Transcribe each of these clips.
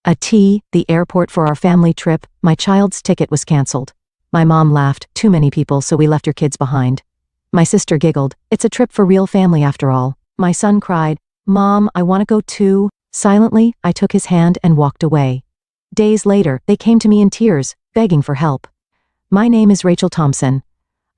The airport for our family trip. My child's ticket was canceled. My mom laughed, too many people, so we left your kids behind. My sister giggled, it's a trip for real family after all. My son cried, Mom, I want to go too. Silently, I took his hand and walked away. Days later, they came to me in tears, begging for help. My name is Rachel Thompson.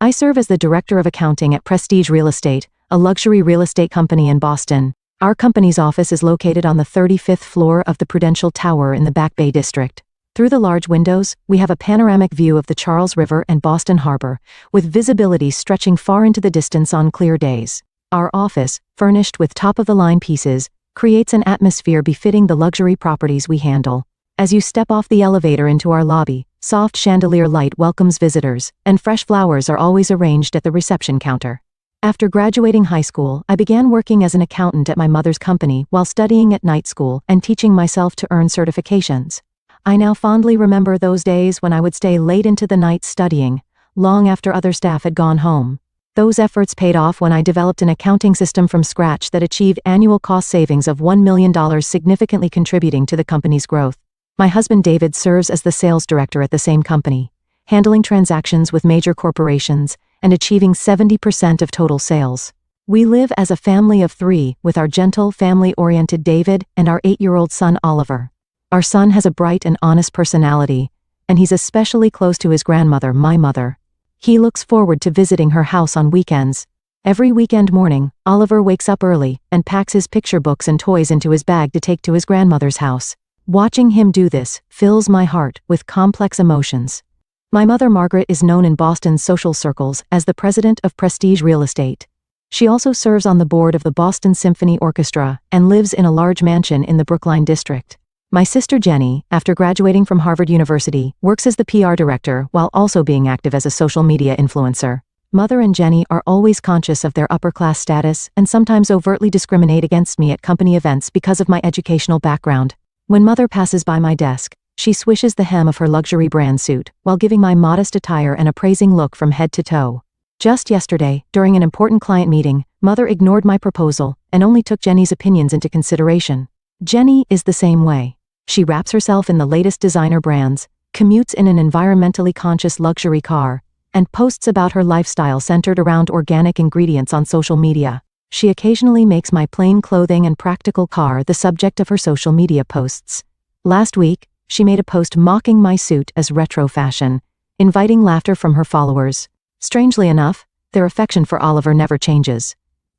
I serve as the Director of Accounting at Prestige Real Estate, a luxury real estate company in Boston. Our company's office is located on the 35th floor of the Prudential Tower in the Back Bay District. Through the large windows, we have a panoramic view of the Charles River and Boston Harbor, with visibility stretching far into the distance on clear days. Our office, furnished with top-of-the-line pieces, creates an atmosphere befitting the luxury properties we handle. As you step off the elevator into our lobby, soft chandelier light welcomes visitors, and fresh flowers are always arranged at the reception counter. After graduating high school, I began working as an accountant at my mother's company while studying at night school and teaching myself to earn certifications. I now fondly remember those days when I would stay late into the night studying, long after other staff had gone home. Those efforts paid off when I developed an accounting system from scratch that achieved annual cost savings of $1 million, significantly contributing to the company's growth. My husband David serves as the sales director at the same company, handling transactions with major corporations and achieving 70% of total sales. We live as a family of 3, with our gentle, family-oriented David and our 8-year-old son Oliver. Our son has a bright and honest personality, and he's especially close to his grandmother, my mother. He looks forward to visiting her house on weekends. Every weekend morning, Oliver wakes up early and packs his picture books and toys into his bag to take to his grandmother's house. Watching him do this fills my heart with complex emotions. My mother Margaret is known in Boston's social circles as the president of Prestige Real Estate. She also serves on the board of the Boston Symphony Orchestra and lives in a large mansion in the Brookline district. My sister Jenny, after graduating from Harvard University, works as the PR director while also being active as a social media influencer. Mother and Jenny are always conscious of their upper-class status and sometimes overtly discriminate against me at company events because of my educational background. When Mother passes by my desk, she swishes the hem of her luxury brand suit, while giving my modest attire an appraising look from head to toe. Just yesterday, during an important client meeting, Mother ignored my proposal and only took Jenny's opinions into consideration. Jenny is the same way. She wraps herself in the latest designer brands, commutes in an environmentally conscious luxury car, and posts about her lifestyle centered around organic ingredients on social media. She occasionally makes my plain clothing and practical car the subject of her social media posts. Last week, she made a post mocking my suit as retro fashion, inviting laughter from her followers. Strangely enough, their affection for Oliver never changes.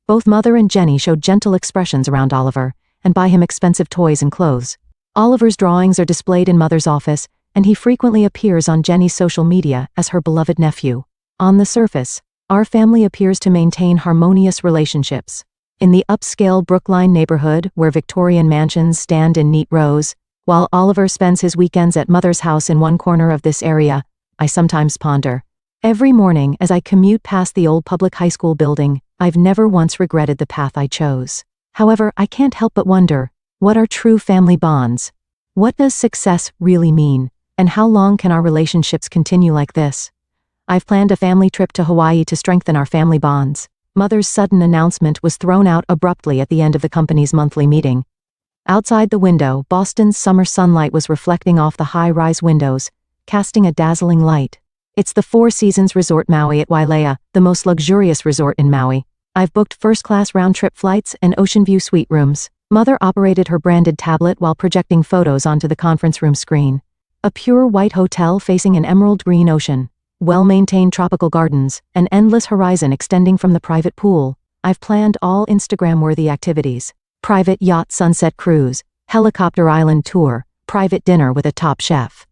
Both Mother and Jenny show gentle expressions around Oliver, and buy him expensive toys and clothes. Oliver's drawings are displayed in Mother's office, and he frequently appears on Jenny's social media as her beloved nephew. On the surface, our family appears to maintain harmonious relationships. In the upscale Brookline neighborhood, where Victorian mansions stand in neat rows, while Oliver spends his weekends at Mother's house in one corner of this area, I sometimes ponder. Every morning as I commute past the old public high school building, I've never once regretted the path I chose. However, I can't help but wonder, what are true family bonds? What does success really mean? And how long can our relationships continue like this? I've planned a family trip to Hawaii to strengthen our family bonds. Mother's sudden announcement was thrown out abruptly at the end of the company's monthly meeting. Outside the window, Boston's summer sunlight was reflecting off the high-rise windows, casting a dazzling light. It's the Four Seasons Resort Maui at Wailea, the most luxurious resort in Maui. I've booked first-class round-trip flights and ocean view suite rooms. Mother operated her branded tablet while projecting photos onto the conference room screen. A pure white hotel facing an emerald green ocean, well-maintained tropical gardens, an endless horizon extending from the private pool. I've planned all Instagram-worthy activities. Private yacht sunset cruise, helicopter island tour, private dinner with a top chef.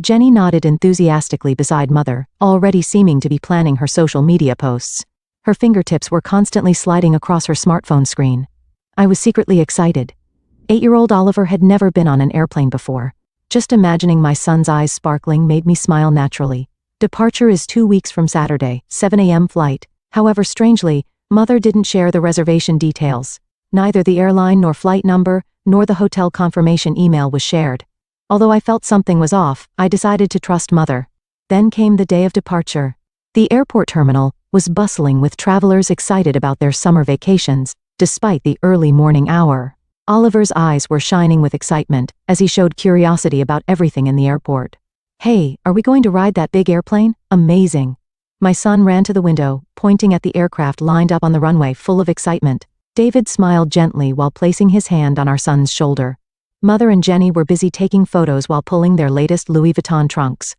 Jenny nodded enthusiastically beside Mother, already seeming to be planning her social media posts. Her fingertips were constantly sliding across her smartphone screen. I was secretly excited. 8-year-old Oliver had never been on an airplane before. Just imagining my son's eyes sparkling made me smile naturally. Departure is 2 weeks from Saturday, 7 a.m. flight. However, strangely, Mother didn't share the reservation details. Neither the airline nor flight number, nor the hotel confirmation email was shared. Although I felt something was off, I decided to trust Mother. Then came the day of departure. The airport terminal was bustling with travelers excited about their summer vacations, despite the early morning hour. Oliver's eyes were shining with excitement as he showed curiosity about everything in the airport. Hey, are we going to ride that big airplane? Amazing. My son ran to the window, pointing at the aircraft lined up on the runway full of excitement. David smiled gently while placing his hand on our son's shoulder. Mother and Jenny were busy taking photos while pulling their latest Louis Vuitton trunks.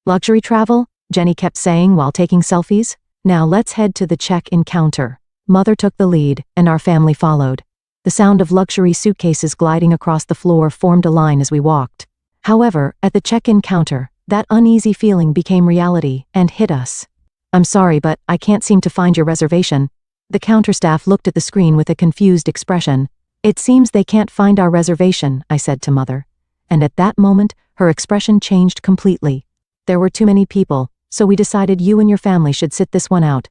Luxury travel? Jenny kept saying while taking selfies. Now let's head to the check-in counter. Mother took the lead, and our family followed. The sound of luxury suitcases gliding across the floor formed a line as we walked. However, at the check-in counter, that uneasy feeling became reality and hit us. I'm sorry, but I can't seem to find your reservation. The counter staff looked at the screen with a confused expression. It seems they can't find our reservation, I said to Mother. And at that moment, her expression changed completely. There were too many people, so we decided you and your family should sit this one out.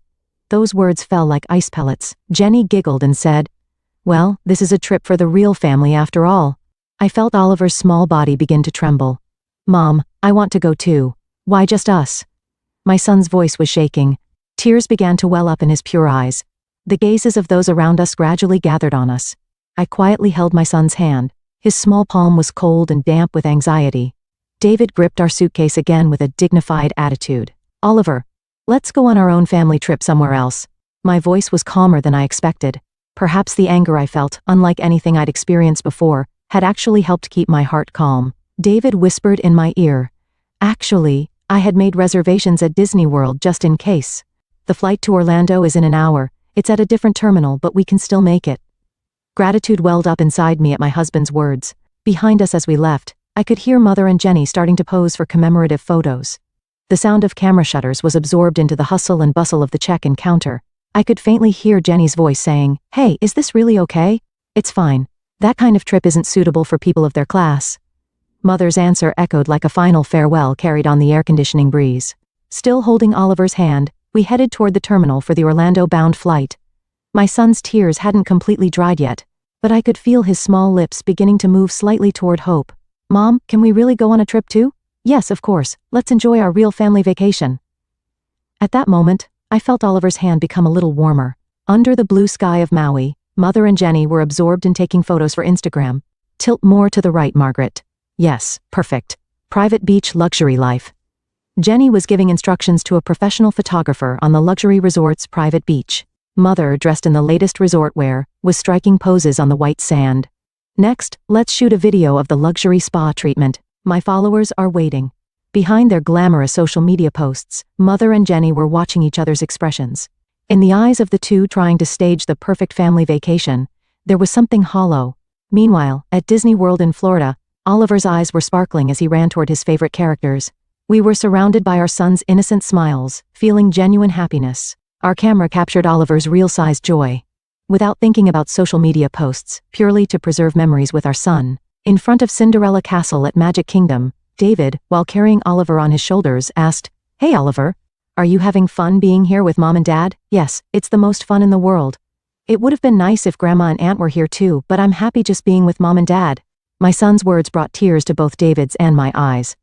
Those words fell like ice pellets. Jenny giggled and said, well, this is a trip for the real family after all. I felt Oliver's small body begin to tremble. Mom, I want to go too. Why just us? My son's voice was shaking. Tears began to well up in his pure eyes. The gazes of those around us gradually gathered on us. I quietly held my son's hand. His small palm was cold and damp with anxiety. David gripped our suitcase again with a dignified attitude. Oliver, let's go on our own family trip somewhere else. My voice was calmer than I expected. Perhaps the anger I felt, unlike anything I'd experienced before, had actually helped keep my heart calm. David whispered in my ear. Actually, I had made reservations at Disney World just in case. The flight to Orlando is in an hour. It's at a different terminal, but we can still make it. Gratitude welled up inside me at my husband's words. Behind us as we left, I could hear Mother and Jenny starting to pose for commemorative photos. The sound of camera shutters was absorbed into the hustle and bustle of the check-in counter. I could faintly hear Jenny's voice saying, hey, is this really okay? It's fine. That kind of trip isn't suitable for people of their class. Mother's answer echoed like a final farewell carried on the air-conditioning breeze. Still holding Oliver's hand, we headed toward the terminal for the Orlando-bound flight. My son's tears hadn't completely dried yet, but I could feel his small lips beginning to move slightly toward hope. Mom, can we really go on a trip too? Yes, of course. Let's enjoy our real family vacation. At that moment, I felt Oliver's hand become a little warmer. Under the blue sky of Maui, Mother and Jenny were absorbed in taking photos for Instagram. Tilt more to the right, Margaret. Yes, perfect. Private beach luxury life. Jenny was giving instructions to a professional photographer on the luxury resort's private beach. Mother, dressed in the latest resort wear, was striking poses on the white sand. Next, let's shoot a video of the luxury spa treatment. My followers are waiting. Behind their glamorous social media posts, Mother and Jenny were watching each other's expressions. In the eyes of the two trying to stage the perfect family vacation, there was something hollow. Meanwhile, at Disney World in Florida, Oliver's eyes were sparkling as he ran toward his favorite characters. We were surrounded by our son's innocent smiles, feeling genuine happiness. Our camera captured Oliver's real-sized joy. Without thinking about social media posts, purely to preserve memories with our son, in front of Cinderella Castle at Magic Kingdom, David, while carrying Oliver on his shoulders, asked, Hey Oliver, are you having fun being here with Mom and Dad? Yes, it's the most fun in the world. It would have been nice if Grandma and Aunt were here too, but I'm happy just being with Mom and Dad. My son's words brought tears to both David's and my eyes.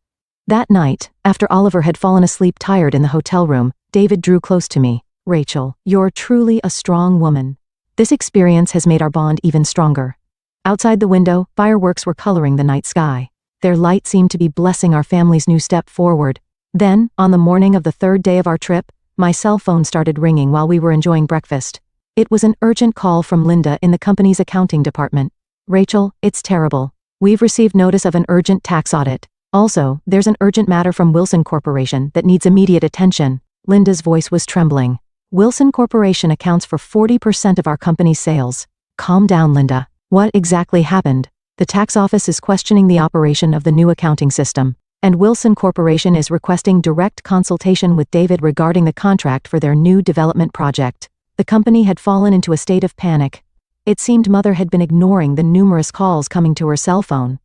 That night, after Oliver had fallen asleep tired in the hotel room, David drew close to me. Rachel, you're truly a strong woman. This experience has made our bond even stronger. Outside the window, fireworks were coloring the night sky. Their light seemed to be blessing our family's new step forward. Then, on the morning of the third day of our trip, my cell phone started ringing while we were enjoying breakfast. It was an urgent call from Linda in the company's accounting department. Rachel, it's terrible. We've received notice of an urgent tax audit. Also, there's an urgent matter from Wilson Corporation that needs immediate attention. Linda's voice was trembling. Wilson Corporation accounts for 40% of our company's sales. Calm down, Linda. What exactly happened? The tax office is questioning the operation of the new accounting system, and Wilson Corporation is requesting direct consultation with David regarding the contract for their new development project. The company had fallen into a state of panic. It seemed Mother had been ignoring the numerous calls coming to her cell phone.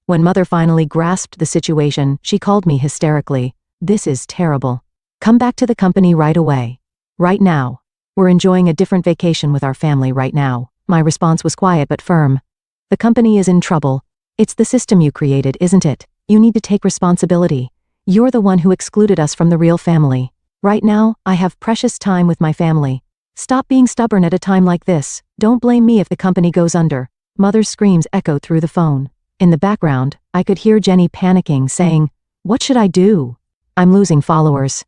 When Mother finally grasped the situation, she called me hysterically. This is terrible. Come back to the company right away. Right now. We're enjoying a different vacation with our family right now. My response was quiet but firm. The company is in trouble. It's the system you created, isn't it? You need to take responsibility. You're the one who excluded us from the real family. Right now, I have precious time with my family. Stop being stubborn at a time like this. Don't blame me if the company goes under. Mother's screams echoed through the phone. In the background, I could hear Jenny panicking, saying, "What should I do? I'm losing followers."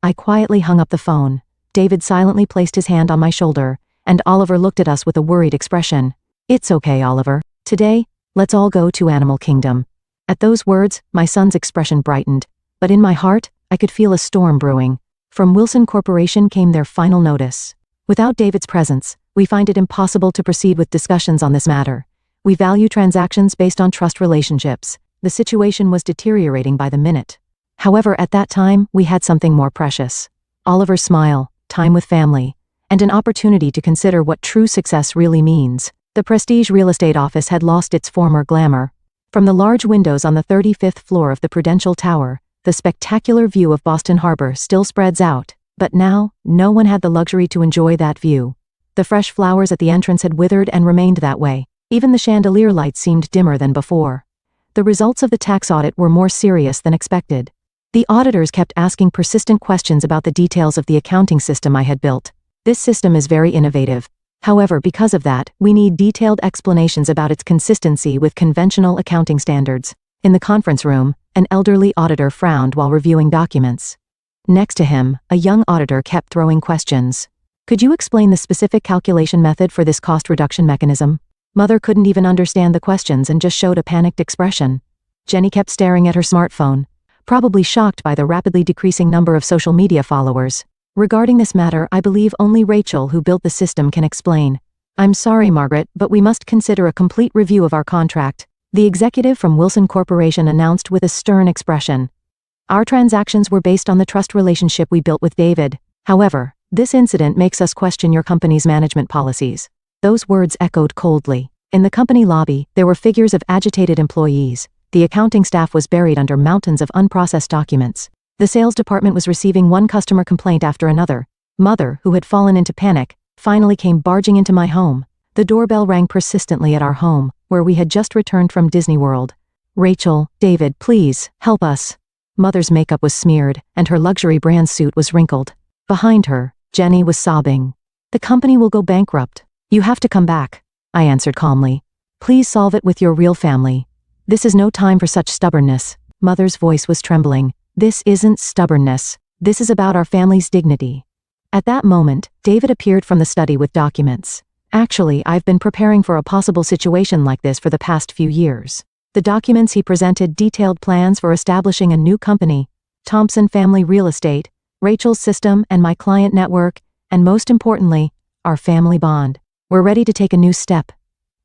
I quietly hung up the phone. David silently placed his hand on my shoulder, and Oliver looked at us with a worried expression. "It's okay, Oliver. Today, let's all go to Animal Kingdom." At those words, my son's expression brightened, but in my heart, I could feel a storm brewing. From Wilson Corporation came their final notice. Without David's presence, we find it impossible to proceed with discussions on this matter. We value transactions based on trust relationships. The situation was deteriorating by the minute. However, at that time, we had something more precious. Oliver's smile, time with family, and an opportunity to consider what true success really means. The Prestige Real Estate office had lost its former glamour. From the large windows on the 35th floor of the Prudential Tower, the spectacular view of Boston Harbor still spreads out, but now, no one had the luxury to enjoy that view. The fresh flowers at the entrance had withered and remained that way. Even the chandelier lights seemed dimmer than before. The results of the tax audit were more serious than expected. The auditors kept asking persistent questions about the details of the accounting system I had built. This system is very innovative. However, because of that, we need detailed explanations about its consistency with conventional accounting standards. In the conference room, an elderly auditor frowned while reviewing documents. Next to him, a young auditor kept throwing questions. "Could you explain the specific calculation method for this cost reduction mechanism?" Mother couldn't even understand the questions and just showed a panicked expression. Jenny kept staring at her smartphone, probably shocked by the rapidly decreasing number of social media followers. "Regarding this matter, I believe only Rachel, who built the system, can explain. I'm sorry, Margaret, but we must consider a complete review of our contract," the executive from Wilson Corporation announced with a stern expression. "Our transactions were based on the trust relationship we built with David. However, this incident makes us question your company's management policies." Those words echoed coldly. In the company lobby, there were figures of agitated employees. The accounting staff was buried under mountains of unprocessed documents. The sales department was receiving one customer complaint after another. Mother, who had fallen into panic, finally came barging into my home. The doorbell rang persistently at our home, where we had just returned from Disney World. "Rachel, David, please, help us." Mother's makeup was smeared, and her luxury brand suit was wrinkled. Behind her, Jenny was sobbing. "The company will go bankrupt. You have to come back," I answered calmly. "Please solve it with your real family. This is no time for such stubbornness." Mother's voice was trembling. "This isn't stubbornness. This is about our family's dignity." At that moment, David appeared from the study with documents. "Actually, I've been preparing for a possible situation like this for the past few years." The documents he presented detailed plans for establishing a new company, Thompson Family Real Estate, Rachel's system and my client network, and most importantly, our family bond. "We're ready to take a new step."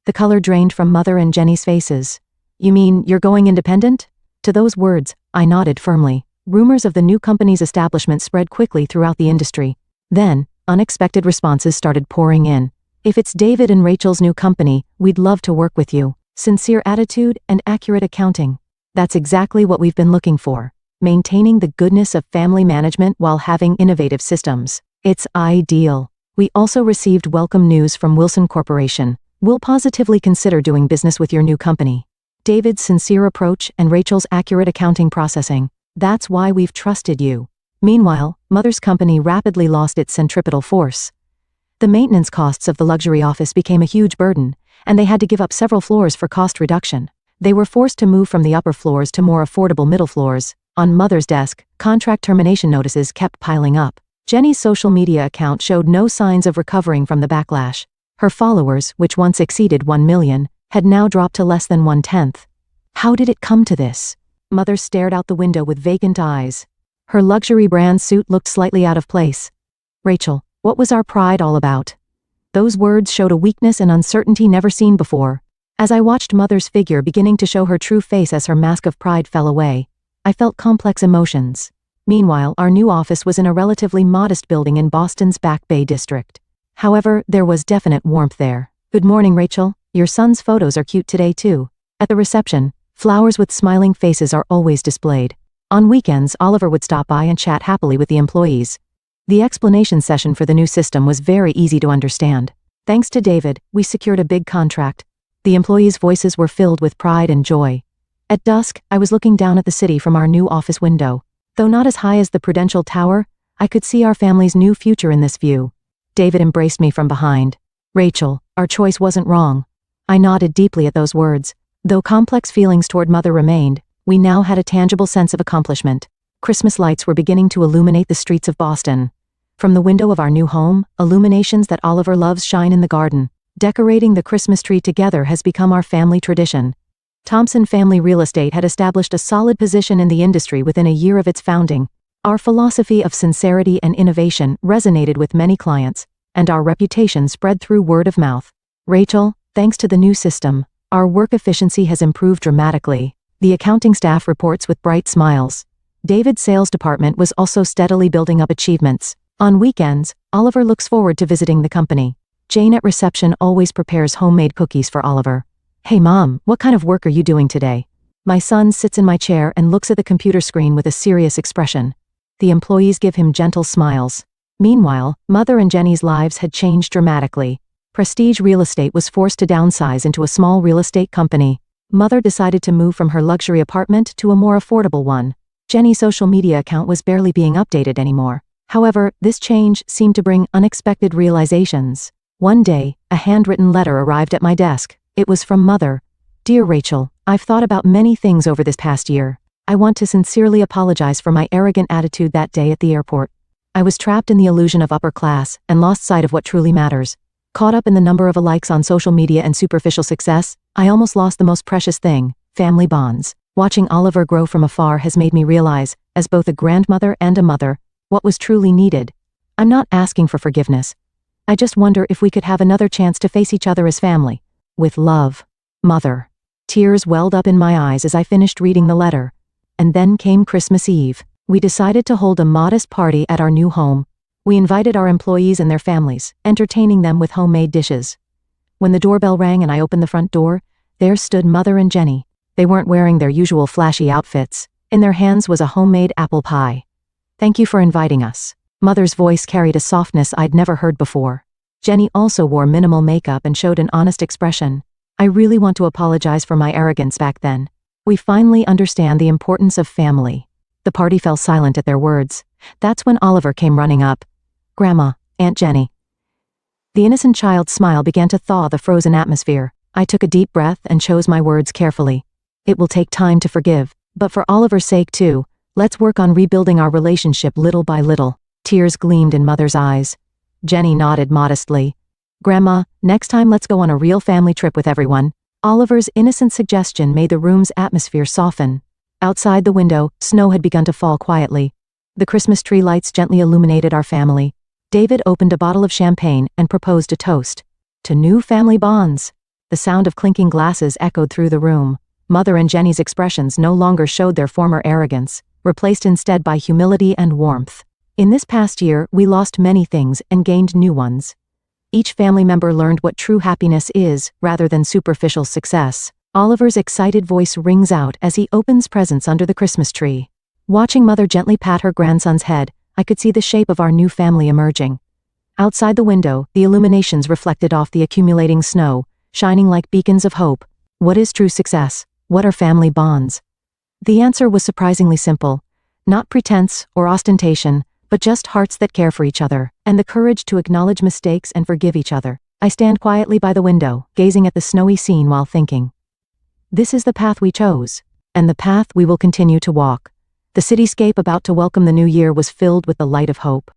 The color drained from Mother and Jenny's faces. "You mean you're going independent?" To those words, I nodded firmly. Rumors of the new company's establishment spread quickly throughout the industry. Then, unexpected responses started pouring in. "If it's David and Rachel's new company, we'd love to work with you. Sincere attitude and accurate accounting. That's exactly what we've been looking for. Maintaining the goodness of family management while having innovative systems. It's ideal." We also received welcome news from Wilson Corporation. "We'll positively consider doing business with your new company. David's sincere approach and Rachel's accurate accounting processing. That's why we've trusted you." Meanwhile, Mother's company rapidly lost its centripetal force. The maintenance costs of the luxury office became a huge burden, and they had to give up several floors for cost reduction. They were forced to move from the upper floors to more affordable middle floors. On Mother's desk, contract termination notices kept piling up. Jenny's social media account showed no signs of recovering from the backlash. Her followers, which once exceeded 1 million, had now dropped to less than 1/10. How did it come to this? Mother stared out the window with vacant eyes. Her luxury brand suit looked slightly out of place. "Rachel, what was our pride all about?" Those words showed a weakness and uncertainty never seen before. As I watched Mother's figure beginning to show her true face as her mask of pride fell away, I felt complex emotions. Meanwhile, our new office was in a relatively modest building in Boston's Back Bay district. However, there was definite warmth there. "Good morning, Rachel. Your son's photos are cute today too." At the reception, flowers with smiling faces are always displayed. On weekends, Oliver would stop by and chat happily with the employees. The explanation session for the new system was very easy to understand. Thanks to David, we secured a big contract. The employees' voices were filled with pride and joy. At dusk, I was looking down at the city from our new office window. Though not as high as the Prudential Tower, I could see our family's new future in this view. David embraced me from behind. "Rachel, our choice wasn't wrong. I nodded deeply at those words. Though complex feelings toward mother remained, we now had a tangible sense of accomplishment. Christmas lights were beginning to illuminate the streets of Boston. From the window of our new home, illuminations that Oliver loves shine in the garden. Decorating the Christmas tree together has become our family tradition. Thompson Family Real Estate had established a solid position in the industry within a year of its founding. Our philosophy of sincerity and innovation resonated with many clients, and our reputation spread through word of mouth. Rachel, thanks to the new system, our work efficiency has improved dramatically. The accounting staff reports with bright smiles. David's sales department was also steadily building up achievements. On weekends, Oliver looks forward to visiting the company. Jane at reception always prepares homemade cookies for Oliver. "Hey Mom, what kind of work are you doing today?" My son sits in my chair and looks at the computer screen with a serious expression. The employees give him gentle smiles. Meanwhile, Mother and Jenny's lives had changed dramatically. Prestige Real Estate was forced to downsize into a small real estate company. Mother decided to move from her luxury apartment to a more affordable one. Jenny's social media account was barely being updated anymore. However, this change seemed to bring unexpected realizations. One day, a handwritten letter arrived at my desk. It was from Mother. "Dear Rachel, I've thought about many things over this past year. I want to sincerely apologize for my arrogant attitude that day at the airport. I was trapped in the illusion of upper class and lost sight of what truly matters. Caught up in the number of likes on social media and superficial success, I almost lost the most precious thing, family bonds. Watching Oliver grow from afar has made me realize, as both a grandmother and a mother, what was truly needed. I'm not asking for forgiveness. I just wonder if we could have another chance to face each other as family. With love, Mother." Tears welled up in my eyes as I finished reading the letter. And then came Christmas Eve. We decided to hold a modest party at our new home. We invited our employees and their families, entertaining them with homemade dishes. When the doorbell rang and I opened the front door, there stood Mother and Jenny. They weren't wearing their usual flashy outfits. In their hands was a homemade apple pie. "Thank you for inviting us." Mother's voice carried a softness I'd never heard before. Jenny also wore minimal makeup and showed an honest expression. "I really want to apologize for my arrogance back then. We finally understand the importance of family." The party fell silent at their words. That's when Oliver came running up. "Grandma, Aunt Jenny." The innocent child's smile began to thaw the frozen atmosphere. I took a deep breath and chose my words carefully. "It will take time to forgive, but for Oliver's sake too, let's work on rebuilding our relationship little by little." Tears gleamed in Mother's eyes. Jenny nodded modestly. "Grandma, next time let's go on a real family trip with everyone." Oliver's innocent suggestion made the room's atmosphere soften. Outside the window, snow had begun to fall quietly. The Christmas tree lights gently illuminated our family. David opened a bottle of champagne and proposed a toast. "To new family bonds." The sound of clinking glasses echoed through the room. Mother and Jenny's expressions no longer showed their former arrogance, replaced instead by humility and warmth. In this past year, we lost many things and gained new ones. Each family member learned what true happiness is, rather than superficial success. Oliver's excited voice rings out as he opens presents under the Christmas tree. Watching Mother gently pat her grandson's head, I could see the shape of our new family emerging. Outside the window, the illuminations reflected off the accumulating snow, shining like beacons of hope. What is true success? What are family bonds? The answer was surprisingly simple. Not pretense or ostentation, but just hearts that care for each other, and the courage to acknowledge mistakes and forgive each other. I stand quietly by the window, gazing at the snowy scene while thinking. This is the path we chose, and the path we will continue to walk. The cityscape about to welcome the new year was filled with the light of hope.